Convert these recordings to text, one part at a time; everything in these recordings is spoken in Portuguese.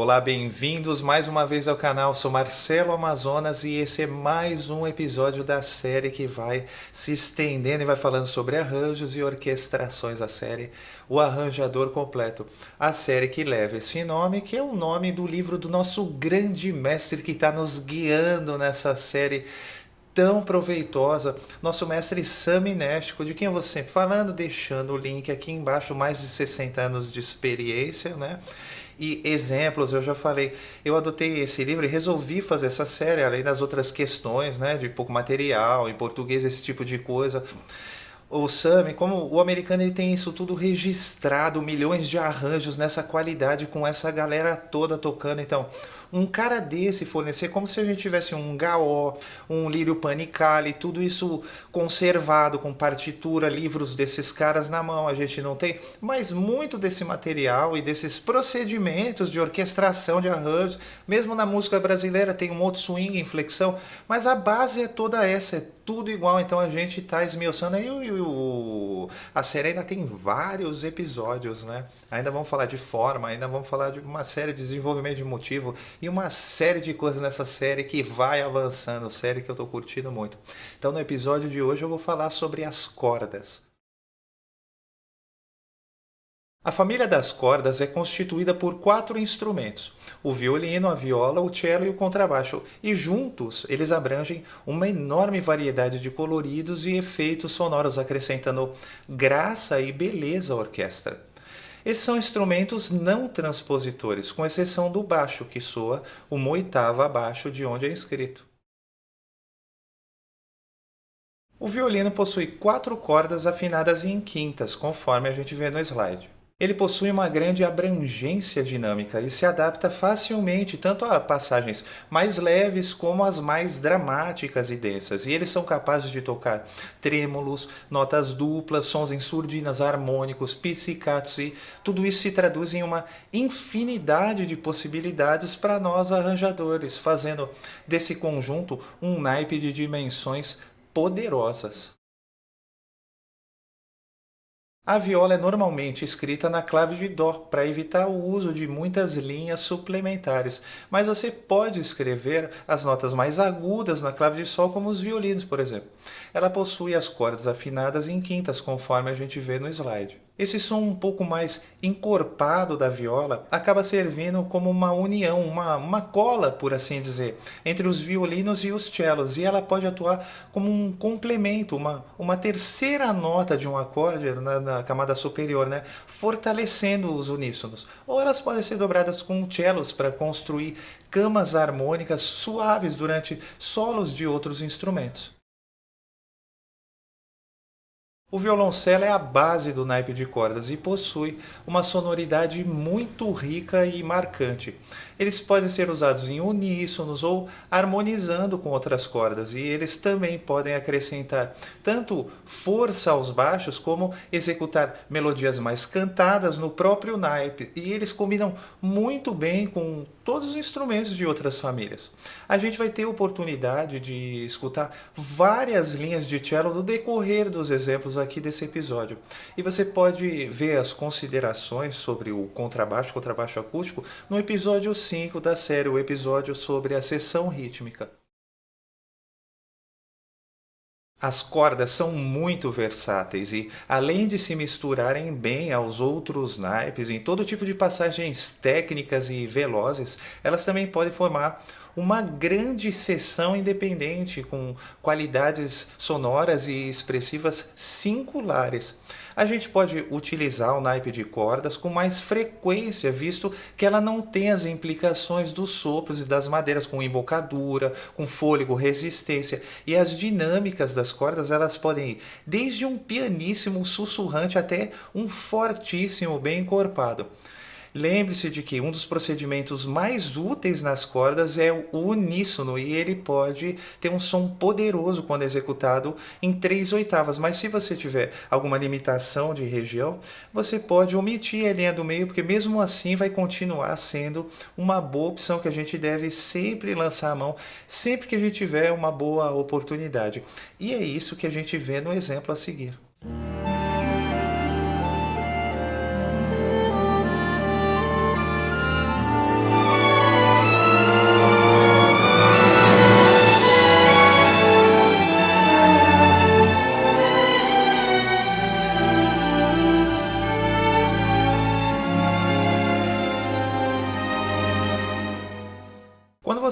Olá, bem-vindos mais uma vez ao canal. Sou Marcelo Amazonas e esse é mais um episódio da série que vai se estendendo e vai falando sobre arranjos e orquestrações. A série O Arranjador Completo. A série que leva esse nome, que é o nome do livro do nosso grande mestre que está nos guiando nessa série tão proveitosa, nosso mestre Sami Nestico, de quem eu vou sempre falando, deixando o link aqui embaixo, mais de 60 anos de experiência, né? E exemplos, eu já falei, eu adotei esse livro e resolvi fazer essa série, além das outras questões, né, de pouco material, em português, esse tipo de coisa. O Sami, como o americano, ele tem isso tudo registrado, milhões de arranjos nessa qualidade, com essa galera toda tocando. Então, um cara desse fornecer, como se a gente tivesse um Gaó, um Lírio Panicali, tudo isso conservado, com partitura, livros desses caras na mão, a gente não tem. Mas muito desse material e desses procedimentos de orquestração de arranjos, mesmo na música brasileira tem um outro swing, inflexão, mas a base é toda essa, é tudo igual. Então a gente está esmiuçando aí a série ainda tem vários episódios, né? Ainda vamos falar de forma, ainda vamos falar de uma série de desenvolvimento de motivo e uma série de coisas nessa série que vai avançando, série que eu tô curtindo muito. Então no episódio de hoje eu vou falar sobre as cordas. A família das cordas é constituída por 4 instrumentos: o violino, a viola, o cello e o contrabaixo, e juntos eles abrangem uma enorme variedade de coloridos e efeitos sonoros, acrescentando graça e beleza à orquestra. Esses são instrumentos não transpositores, com exceção do baixo, que soa uma oitava abaixo de onde é escrito. O violino possui 4 cordas afinadas em quintas, conforme a gente vê no slide. Ele possui uma grande abrangência dinâmica e se adapta facilmente tanto a passagens mais leves como as mais dramáticas e densas. E eles são capazes de tocar trêmulos, notas duplas, sons em surdinas, harmônicos, pizzicatos, e tudo isso se traduz em uma infinidade de possibilidades para nós arranjadores, fazendo desse conjunto um naipe de dimensões poderosas. A viola é normalmente escrita na clave de Dó, para evitar o uso de muitas linhas suplementares, mas você pode escrever as notas mais agudas na clave de Sol, como os violinos, por exemplo. Ela possui as cordas afinadas em quintas, conforme a gente vê no slide. Esse som um pouco mais encorpado da viola acaba servindo como uma união, uma cola, por assim dizer, entre os violinos e os cellos, e ela pode atuar como um complemento, uma terceira nota de um acorde na camada superior, né? Fortalecendo os uníssonos. Ou elas podem ser dobradas com cellos para construir camas harmônicas suaves durante solos de outros instrumentos. O violoncelo é a base do naipe de cordas e possui uma sonoridade muito rica e marcante. Eles podem ser usados em uníssonos ou harmonizando com outras cordas, e eles também podem acrescentar tanto força aos baixos como executar melodias mais cantadas no próprio naipe, e eles combinam muito bem com todos os instrumentos de outras famílias. A gente vai ter oportunidade de escutar várias linhas de cello no decorrer dos exemplos aqui desse episódio. E você pode ver as considerações sobre o contrabaixo acústico, no episódio 5 da série, o episódio sobre a seção rítmica. As cordas são muito versáteis e, além de se misturarem bem aos outros naipes em todo tipo de passagens técnicas e velozes, elas também podem formar uma grande seção independente com qualidades sonoras e expressivas singulares. A gente pode utilizar o naipe de cordas com mais frequência, visto que ela não tem as implicações dos sopros e das madeiras, com embocadura, com fôlego, resistência, e as dinâmicas das cordas, elas podem ir desde um pianíssimo sussurrante até um fortíssimo bem encorpado. Lembre-se de que um dos procedimentos mais úteis nas cordas é o uníssono, e ele pode ter um som poderoso quando executado em 3/8, mas se você tiver alguma limitação de região, você pode omitir a linha do meio, porque mesmo assim vai continuar sendo uma boa opção que a gente deve sempre lançar a mão, sempre que a gente tiver uma boa oportunidade. E é isso que a gente vê no exemplo a seguir.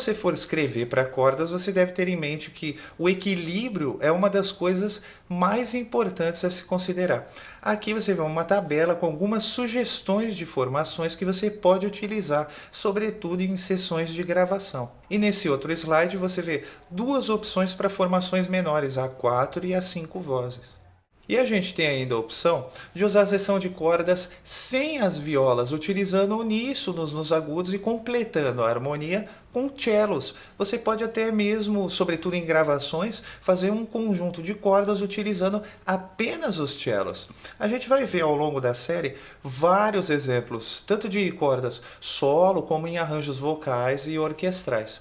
você for escrever para cordas, você deve ter em mente que o equilíbrio é uma das coisas mais importantes a se considerar. Aqui você vê uma tabela com algumas sugestões de formações que você pode utilizar, sobretudo em sessões de gravação. E nesse outro slide você vê duas opções para formações menores, a 4 e a 5 vozes. E a gente tem ainda a opção de usar a seção de cordas sem as violas, utilizando uníssonos nos agudos e completando a harmonia com cellos. Você pode até mesmo, sobretudo em gravações, fazer um conjunto de cordas utilizando apenas os cellos. A gente vai ver ao longo da série vários exemplos, tanto de cordas solo como em arranjos vocais e orquestrais.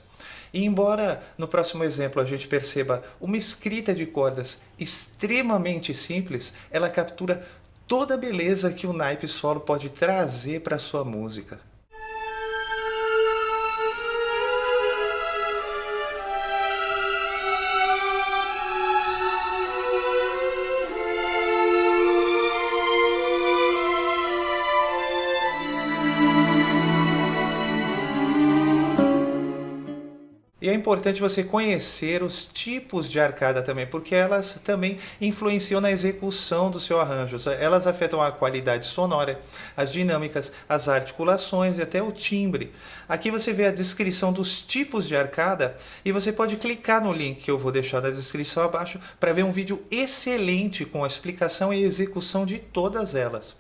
E embora no próximo exemplo a gente perceba uma escrita de cordas extremamente simples, ela captura toda a beleza que o naipe solo pode trazer para a sua música. E é importante você conhecer os tipos de arcada também, porque elas também influenciam na execução do seu arranjo. Elas afetam a qualidade sonora, as dinâmicas, as articulações e até o timbre. Aqui você vê a descrição dos tipos de arcada e você pode clicar no link que eu vou deixar na descrição abaixo para ver um vídeo excelente com a explicação e execução de todas elas.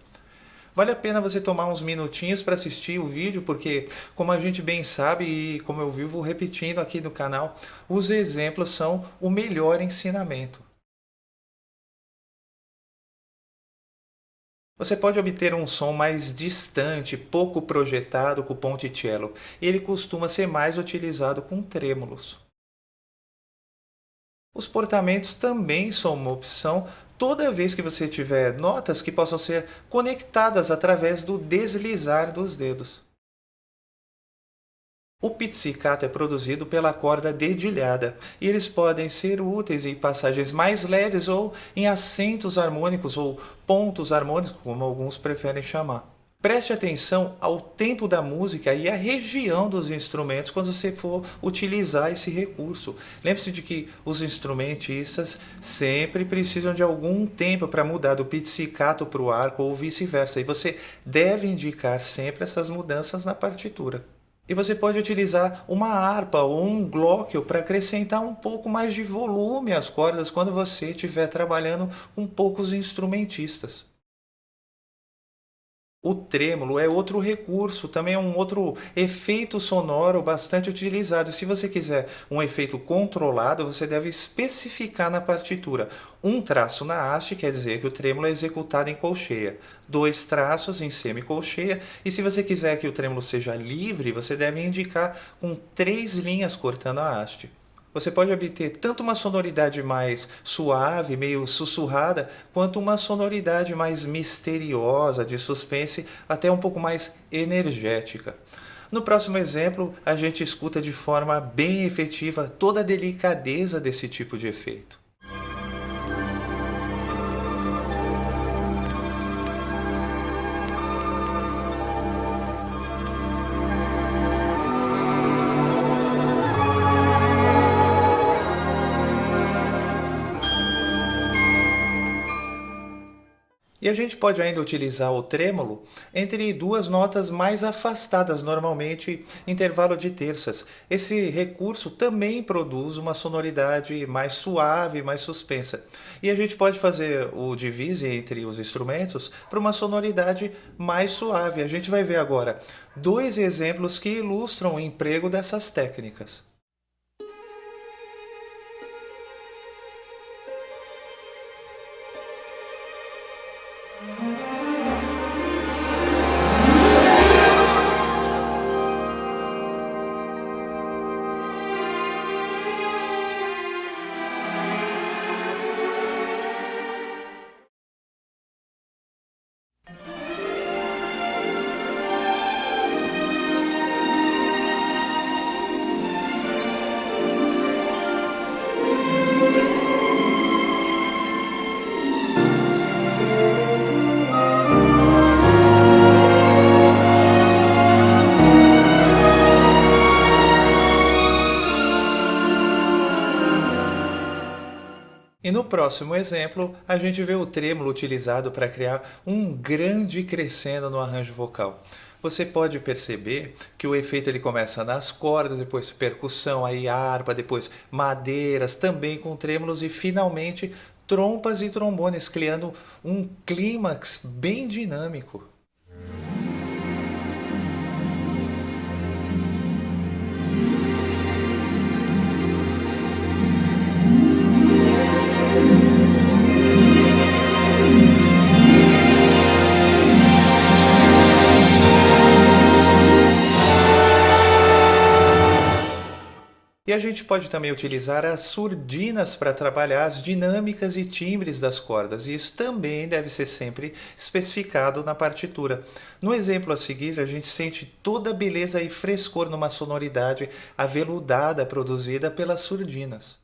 Vale a pena você tomar uns minutinhos para assistir o vídeo, porque, como a gente bem sabe e como eu vivo repetindo aqui no canal, os exemplos são o melhor ensinamento. Você pode obter um som mais distante, pouco projetado com o ponticello, e ele costuma ser mais utilizado com trêmulos. Os portamentos também são uma opção toda vez que você tiver notas que possam ser conectadas através do deslizar dos dedos. O pizzicato é produzido pela corda dedilhada e eles podem ser úteis em passagens mais leves ou em acentos harmônicos ou pontos harmônicos, como alguns preferem chamar. Preste atenção ao tempo da música e à região dos instrumentos quando você for utilizar esse recurso. Lembre-se de que os instrumentistas sempre precisam de algum tempo para mudar do pizzicato para o arco ou vice-versa. E você deve indicar sempre essas mudanças na partitura. E você pode utilizar uma harpa ou um glockel para acrescentar um pouco mais de volume às cordas quando você estiver trabalhando com poucos instrumentistas. O trêmulo é outro recurso, também é um outro efeito sonoro bastante utilizado. Se você quiser um efeito controlado, você deve especificar na partitura. Um traço na haste quer dizer que o trêmulo é executado em colcheia. 2 traços em semicolcheia. E se você quiser que o trêmulo seja livre, você deve indicar com 3 linhas cortando a haste. Você pode obter tanto uma sonoridade mais suave, meio sussurrada, quanto uma sonoridade mais misteriosa, de suspense, até um pouco mais energética. No próximo exemplo, a gente escuta de forma bem efetiva toda a delicadeza desse tipo de efeito. E a gente pode ainda utilizar o trêmulo entre duas notas mais afastadas, normalmente intervalo de terças. Esse recurso também produz uma sonoridade mais suave, mais suspensa. E a gente pode fazer o divise entre os instrumentos para uma sonoridade mais suave. A gente vai ver agora 2 exemplos que ilustram o emprego dessas técnicas. próximo exemplo, a gente vê o trêmulo utilizado para criar um grande crescendo no arranjo vocal. Você pode perceber que o efeito ele começa nas cordas, depois percussão, aí harpa, depois madeiras, também com trêmulos e finalmente trompas e trombones, criando um clímax bem dinâmico. E a gente pode também utilizar as surdinas para trabalhar as dinâmicas e timbres das cordas, e isso também deve ser sempre especificado na partitura. No exemplo a seguir, a gente sente toda a beleza e frescor numa sonoridade aveludada produzida pelas surdinas.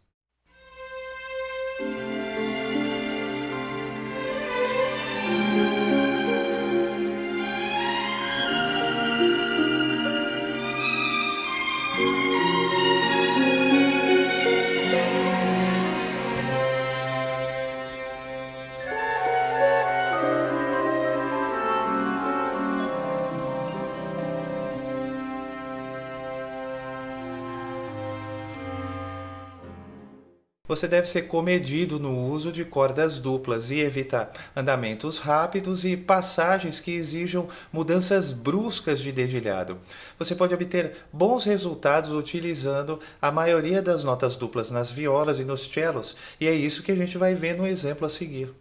Você deve ser comedido no uso de cordas duplas e evitar andamentos rápidos e passagens que exijam mudanças bruscas de dedilhado. Você pode obter bons resultados utilizando a maioria das notas duplas nas violas e nos cellos, e é isso que a gente vai ver no exemplo a seguir.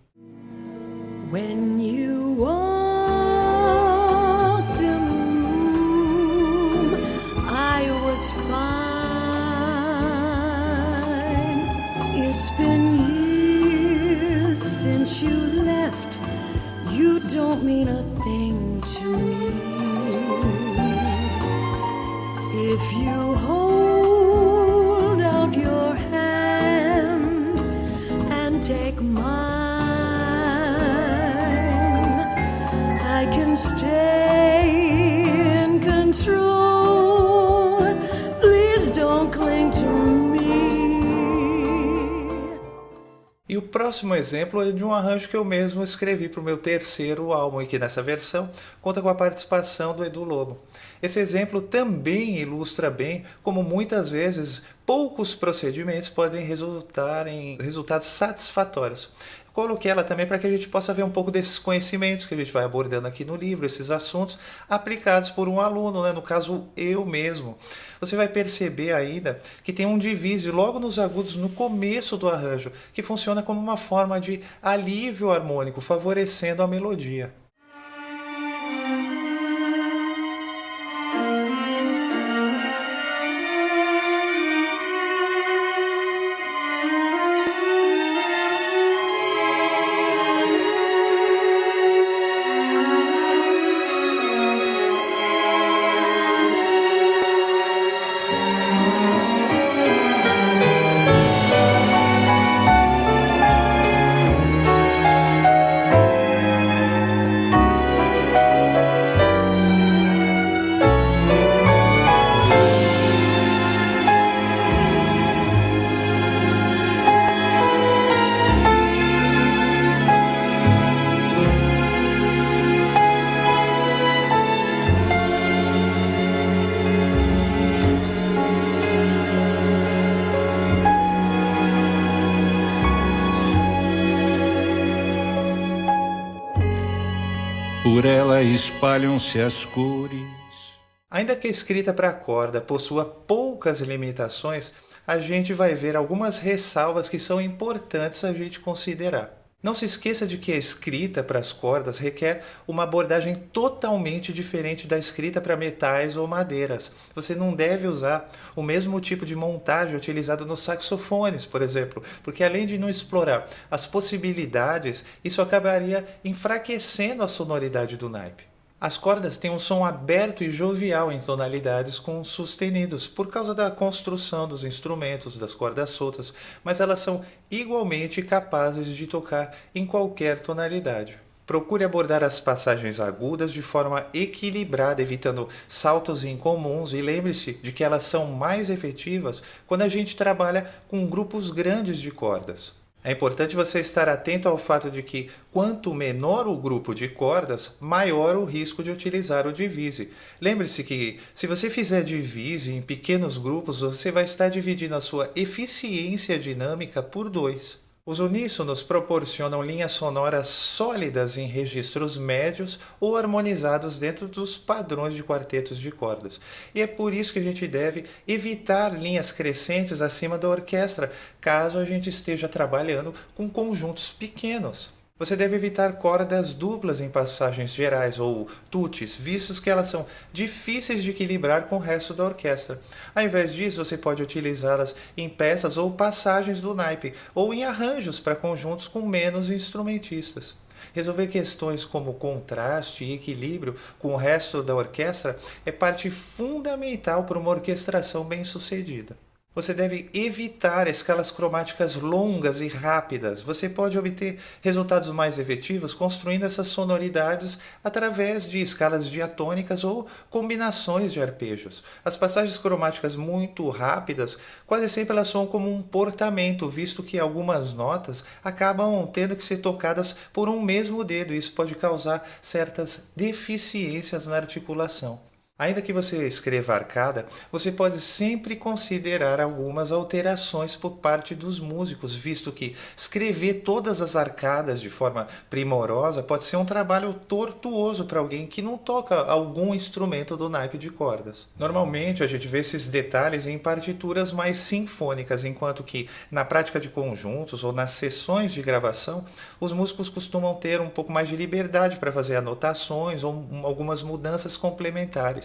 When you walked in the room, I was fine. It's been years since you left. You don't mean a thing to me. If you hold out your hand and take mine, I can stay in control. Please don't cling to me. E o próximo exemplo é de um arranjo que eu mesmo escrevi para o meu terceiro álbum e que nessa versão conta com a participação do Edu Lobo. Esse exemplo também ilustra bem como muitas vezes poucos procedimentos podem resultar em resultados satisfatórios. Coloquei ela também para que a gente possa ver um pouco desses conhecimentos que a gente vai abordando aqui no livro, esses assuntos aplicados por um aluno, né? No caso eu mesmo. Você vai perceber ainda que tem um divise logo nos agudos no começo do arranjo, que funciona como uma forma de alívio harmônico, favorecendo a melodia. Por ela espalham-se as cores. Ainda que a escrita para corda possua poucas limitações, a gente vai ver algumas ressalvas que são importantes a gente considerar. Não se esqueça de que a escrita para as cordas requer uma abordagem totalmente diferente da escrita para metais ou madeiras. Você não deve usar o mesmo tipo de montagem utilizado nos saxofones, por exemplo, porque além de não explorar as possibilidades, isso acabaria enfraquecendo a sonoridade do naipe. As cordas têm um som aberto e jovial em tonalidades com sustenidos, por causa da construção dos instrumentos, das cordas soltas, mas elas são igualmente capazes de tocar em qualquer tonalidade. Procure abordar as passagens agudas de forma equilibrada, evitando saltos incomuns, e lembre-se de que elas são mais efetivas quando a gente trabalha com grupos grandes de cordas. É importante você estar atento ao fato de que, quanto menor o grupo de cordas, maior o risco de utilizar o divise. Lembre-se que, se você fizer divise em pequenos grupos, você vai estar dividindo a sua eficiência dinâmica por 2. Os uníssonos proporcionam linhas sonoras sólidas em registros médios ou harmonizados dentro dos padrões de quartetos de cordas. E é por isso que a gente deve evitar linhas crescentes acima da orquestra, caso a gente esteja trabalhando com conjuntos pequenos. Você deve evitar cordas duplas em passagens gerais ou tutis, vistos que elas são difíceis de equilibrar com o resto da orquestra. Ao invés disso, você pode utilizá-las em peças ou passagens do naipe, ou em arranjos para conjuntos com menos instrumentistas. Resolver questões como contraste e equilíbrio com o resto da orquestra é parte fundamental para uma orquestração bem-sucedida. Você deve evitar escalas cromáticas longas e rápidas. Você pode obter resultados mais efetivos construindo essas sonoridades através de escalas diatônicas ou combinações de arpejos. As passagens cromáticas muito rápidas quase sempre elas soam como um portamento, visto que algumas notas acabam tendo que ser tocadas por um mesmo dedo. Isso pode causar certas deficiências na articulação. Ainda que você escreva arcada, você pode sempre considerar algumas alterações por parte dos músicos, visto que escrever todas as arcadas de forma primorosa pode ser um trabalho tortuoso para alguém que não toca algum instrumento do naipe de cordas. Normalmente a gente vê esses detalhes em partituras mais sinfônicas, enquanto que na prática de conjuntos ou nas sessões de gravação, os músicos costumam ter um pouco mais de liberdade para fazer anotações ou algumas mudanças complementares.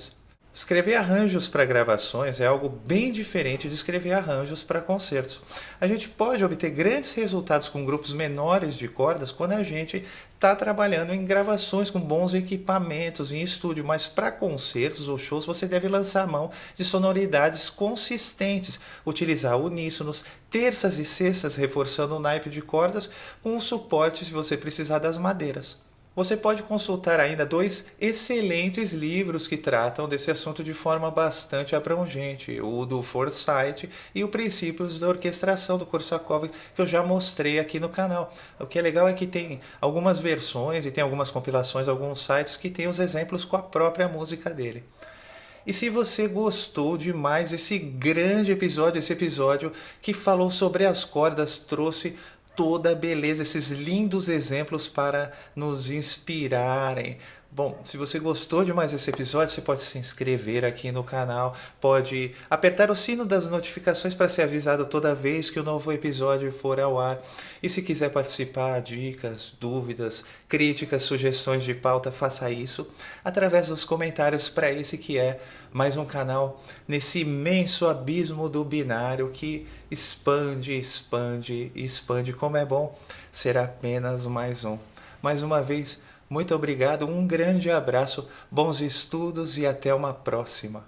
Escrever arranjos para gravações é algo bem diferente de escrever arranjos para concertos. A gente pode obter grandes resultados com grupos menores de cordas quando a gente está trabalhando em gravações com bons equipamentos em estúdio, mas para concertos ou shows você deve lançar mão de sonoridades consistentes, utilizar uníssonos, terças e sextas reforçando o naipe de cordas com o suporte se você precisar das madeiras. Você pode consultar ainda 2 excelentes livros que tratam desse assunto de forma bastante abrangente, o do Forsythe e o Princípios da Orquestração do Korsakov, que eu já mostrei aqui no canal. O que é legal é que tem algumas versões e tem algumas compilações, alguns sites que tem os exemplos com a própria música dele. E se você gostou demais desse grande episódio, esse episódio que falou sobre as cordas, trouxe toda a beleza, esses lindos exemplos para nos inspirarem. Bom, se você gostou de mais esse episódio, você pode se inscrever aqui no canal, pode apertar o sino das notificações para ser avisado toda vez que o novo episódio for ao ar. E se quiser participar, dicas, dúvidas, críticas, sugestões de pauta, faça isso através dos comentários para esse que é mais um canal nesse imenso abismo do binário que expande, expande, expande. Como é bom ser apenas mais um. Mais uma vez, muito obrigado, um grande abraço, bons estudos e até uma próxima.